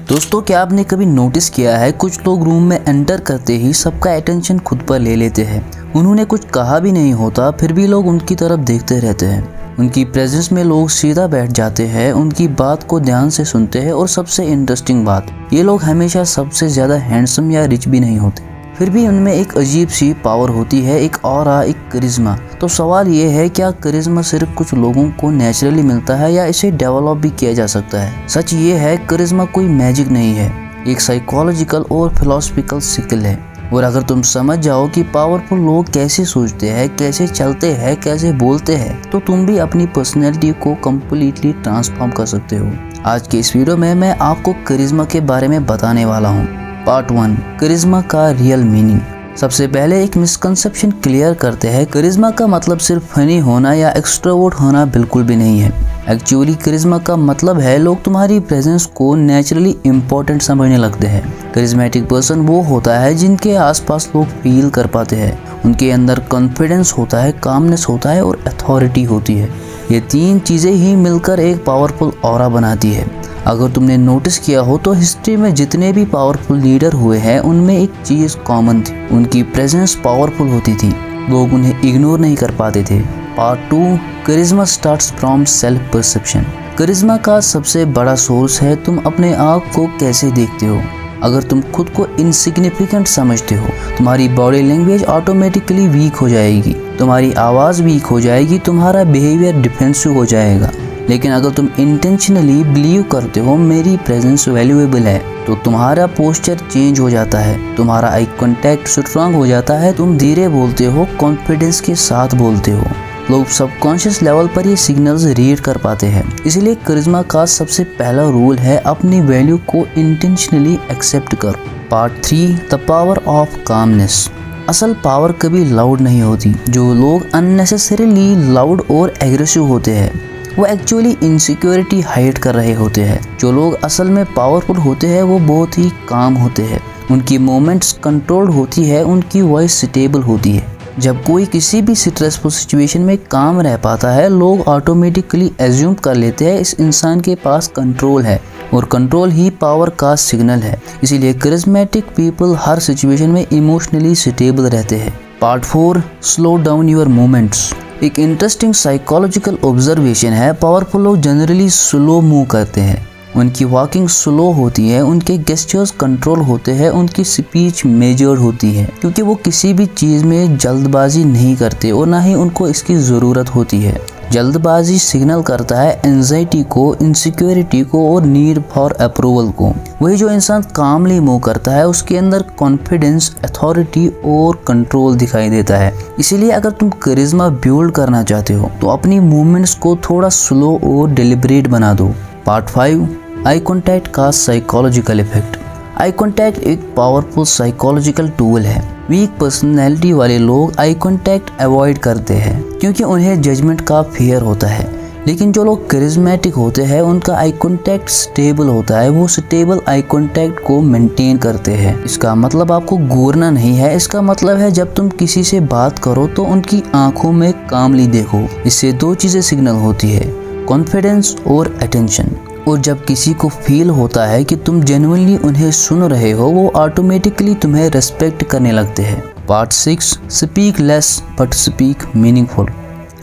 दोस्तों, क्या आपने कभी नोटिस किया है कुछ लोग रूम में एंटर करते ही सबका अटेंशन खुद पर ले लेते हैं। उन्होंने कुछ कहा भी नहीं होता, फिर भी लोग उनकी तरफ देखते रहते हैं। उनकी प्रेजेंस में लोग सीधा बैठ जाते हैं, उनकी बात को ध्यान से सुनते हैं और सबसे इंटरेस्टिंग बात, ये लोग हमेशा सबसे ज़्यादा हैंडसम या रिच भी नहीं होते, फिर भी उनमें एक अजीब सी पावर होती है, एक ऑरा, एक करिश्मा। तो सवाल ये है, क्या करिश्मा सिर्फ कुछ लोगों को नेचुरली मिलता है या इसे डेवलप भी किया जा सकता है? सच ये है, करिश्मा कोई मैजिक नहीं है, एक साइकोलॉजिकल और फिलोसफिकल स्किल है। और अगर तुम समझ जाओ कि पावरफुल लोग कैसे सोचते हैं, कैसे चलते हैं, कैसे बोलते हैं, तो तुम भी अपनी पर्सनैलिटी को कम्प्लीटली ट्रांसफॉर्म कर सकते हो। आज के इस वीडियो में मैं आपको करिश्मा के बारे में बताने वाला हूँ। पार्ट 1, करिश्मा का रियल मीनिंग। सबसे पहले एक मिसकंसेप्शन क्लियर करते हैं। करिश्मा का मतलब सिर्फ फनी होना या एक्सट्रोवर्ट होना बिल्कुल भी नहीं है। एक्चुअली करिश्मा का मतलब है लोग तुम्हारी प्रेजेंस को नेचुरली इम्पोर्टेंट समझने लगते हैं। करिश्मेटिक पर्सन वो होता है जिनके आसपास लोग फील कर पाते हैं, उनके अंदर कॉन्फिडेंस होता है, कामनेस होता है और अथॉरिटी होती है। ये तीन चीज़ें ही मिलकर एक पावरफुल ऑरा बनाती है। अगर तुमने नोटिस किया हो तो हिस्ट्री में जितने भी पावरफुल लीडर हुए हैं उनमें एक चीज़ कॉमन थी, उनकी प्रेजेंस पावरफुल होती थी, लोग उन्हें इग्नोर नहीं कर पाते थे। Part 2, charisma starts from self perception. Charisma का सबसे बड़ा सोर्स है तुम अपने आप को कैसे देखते हो। अगर तुम खुद को इनसिग्निफिकेंट समझते हो, तुम्हारी बॉडी लैंग्वेज ऑटोमेटिकली वीक हो जाएगी, तुम्हारी आवाज़ वीक हो जाएगी, तुम्हारा बिहेवियर डिफेंसिव हो जाएगा। लेकिन अगर तुम इंटेंशनली बिलीव करते हो मेरी प्रेजेंस वैल्यूएबल है, तो तुम्हारा पोस्चर चेंज हो जाता है, तुम्हारा आई कांटेक्ट स्ट्रांग हो जाता है, तुम धीरे बोलते हो, कॉन्फिडेंस के साथ बोलते हो। लोग सबकॉन्शियस लेवल पर ये सिग्नल्स रीड कर पाते हैं। इसलिए करिश्मा का सबसे पहला रूल है अपनी वैल्यू को इंटेंशनली एक्सेप्ट करो। Part 3, the power of calmness. असल पावर कभी लाउड नहीं होती। जो लोग अननेसेसरीली लाउड और एग्रेसिव होते हैं वो एक्चुअली इनसिक्योरिटी हाइड कर रहे होते हैं। जो लोग असल में पावरफुल होते हैं वो बहुत ही काम होते हैं, उनकी मूवमेंट्स कंट्रोल्ड होती है, उनकी वॉइस स्टेबल होती है। जब कोई किसी भी स्ट्रेसफुल सिचुएशन में काम रह पाता है, लोग ऑटोमेटिकली एज्यूम कर लेते हैं इस इंसान के पास कंट्रोल है, और कंट्रोल ही पावर का सिग्नल है। इसीलिए करिश्मेटिक पीपल हर सिचुएशन में इमोशनली स्टेबल रहते हैं। Part 4, slow down your movements. एक इंटरेस्टिंग साइकोलॉजिकल ऑब्जर्वेशन है, पावरफुल लोग जनरली स्लो मूव करते हैं, उनकी वॉकिंग स्लो होती है, उनके गेस्चर्स कंट्रोल होते हैं, उनकी स्पीच मेजर्ड होती है, क्योंकि वो किसी भी चीज़ में जल्दबाजी नहीं करते और ना ही उनको इसकी ज़रूरत होती है। जल्दबाजी सिग्नल करता है एंजाइटी को, इनसिक्योरिटी को और नीड फॉर अप्रूवल को। वही जो इंसान कामली मूव करता है उसके अंदर कॉन्फिडेंस, अथॉरिटी और कंट्रोल दिखाई देता है। इसीलिए अगर तुम करिश्मा बिल्ड करना चाहते हो तो अपनी मूवमेंट्स को थोड़ा स्लो और डिलिबरेट बना दो। पार्ट 5, आई कॉन्टैक्ट का साइकोलॉजिकल इफेक्ट। आई कॉन्टैक्ट एक पावरफुल साइकोलॉजिकल टूल है। वीक पर्सनैलिटी वाले लोग आई कॉन्टैक्ट अवॉइड करते हैं क्योंकि उन्हें जजमेंट का फियर होता है। लेकिन जो लोग करिश्मेटिक होते हैं उनका आई कॉन्टैक्ट स्टेबल होता है, वो स्टेबल आई कॉन्टैक्ट को मेंटेन करते हैं। इसका मतलब आपको घूरना नहीं है, इसका मतलब है जब तुम किसी से बात करो तो उनकी आंखों में कामली देखो। इससे दो चीज़ें सिग्नल होती है, कॉन्फिडेंस और अटेंशन। और जब किसी को फील होता है कि तुम जेन्युइनली उन्हें सुन रहे हो, वो ऑटोमेटिकली तुम्हें रेस्पेक्ट करने लगते हैं। Part 6, speak less but speak meaningful.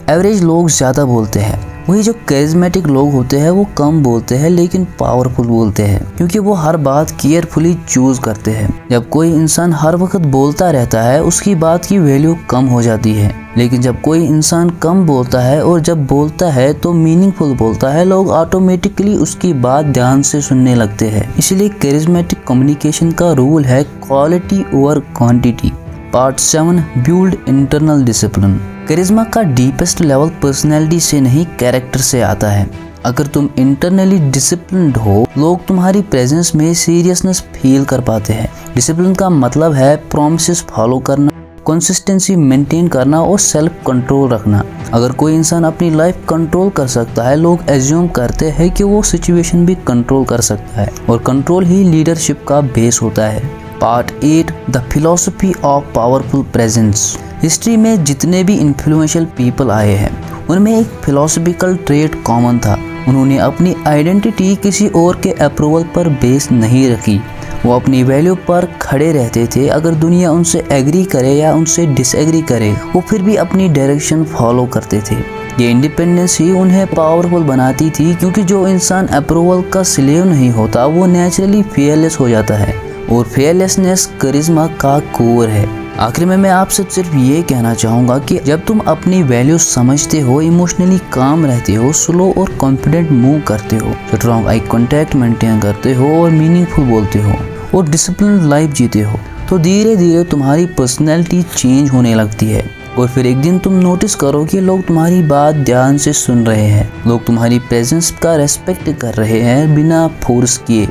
Average लोग ज़्यादा बोलते हैं, वही जो करिश्मेटिक लोग होते हैं वो कम बोलते हैं लेकिन पावरफुल बोलते हैं, क्योंकि वो हर बात केयरफुली चूज करते हैं। जब कोई इंसान हर वक्त बोलता रहता है उसकी बात की वैल्यू कम हो जाती है, लेकिन जब कोई इंसान कम बोलता है और जब बोलता है तो मीनिंगफुल बोलता है, लोग ऑटोमेटिकली उसकी बात ध्यान से सुनने लगते हैं। इसलिए करिश्मेटिक कम्युनिकेशन का रूल है quality over quantity. Part 7, build internal discipline. Charisma का डीपेस्ट लेवल पर्सनैलिटी से नहीं, कैरेक्टर से आता है। अगर तुम इंटरनली डिसिप्लिन्ड हो, लोग तुम्हारी प्रेजेंस में सीरियसनेस फील कर पाते हैं। डिसिप्लिन का मतलब है प्रॉमिसेस फॉलो करना, कंसिस्टेंसी मेंटेन करना और सेल्फ कंट्रोल रखना। अगर कोई इंसान अपनी लाइफ कंट्रोल कर सकता है, लोग एज्यूम करते हैं कि वो सिचुएशन भी कंट्रोल कर सकता है, और कंट्रोल ही लीडरशिप का बेस होता है। Part 8, the philosophy of powerful presence. History में जितने भी इन्फ्लुएंशियल पीपल आए हैं उनमें एक फिलॉसफिकल ट्रेट कॉमन था, उन्होंने अपनी आइडेंटिटी किसी और के अप्रूवल पर बेस नहीं रखी। वो अपनी वैल्यू पर खड़े रहते थे। अगर दुनिया उनसे एग्री करे या उनसे डिसएग्री करे, वो फिर भी अपनी डायरेक्शन फॉलो करते थे। ये इंडिपेंडेंस ही उन्हें पावरफुल बनाती थी, क्योंकि जो इंसान अप्रूवल का स्लेव नहीं होता वो नेचुरली फेयरलेस हो जाता है, और फेयरलेसनेस करिश्मा का कोर है। आखिर में मैं आपसे सिर्फ ये कहना चाहूँगा कि जब तुम अपनी वैल्यू समझते हो, इमोशनली काम रहते हो, स्लो और कॉन्फिडेंट मूव करते हो, स्ट्रॉन्ग आई कॉन्टैक्ट मेंटेन करते हो और मीनिंगफुल बोलते हो और डिसिप्लिन लाइफ जीते हो, तो धीरे धीरे तुम्हारी पर्सनैलिटी चेंज होने लगती है। और फिर एक दिन तुम नोटिस करो कि लोग तुम्हारी बात ध्यान से सुन रहे हैं, लोग तुम्हारी प्रेजेंस का रेस्पेक्ट कर रहे हैं बिना फोर्स किए।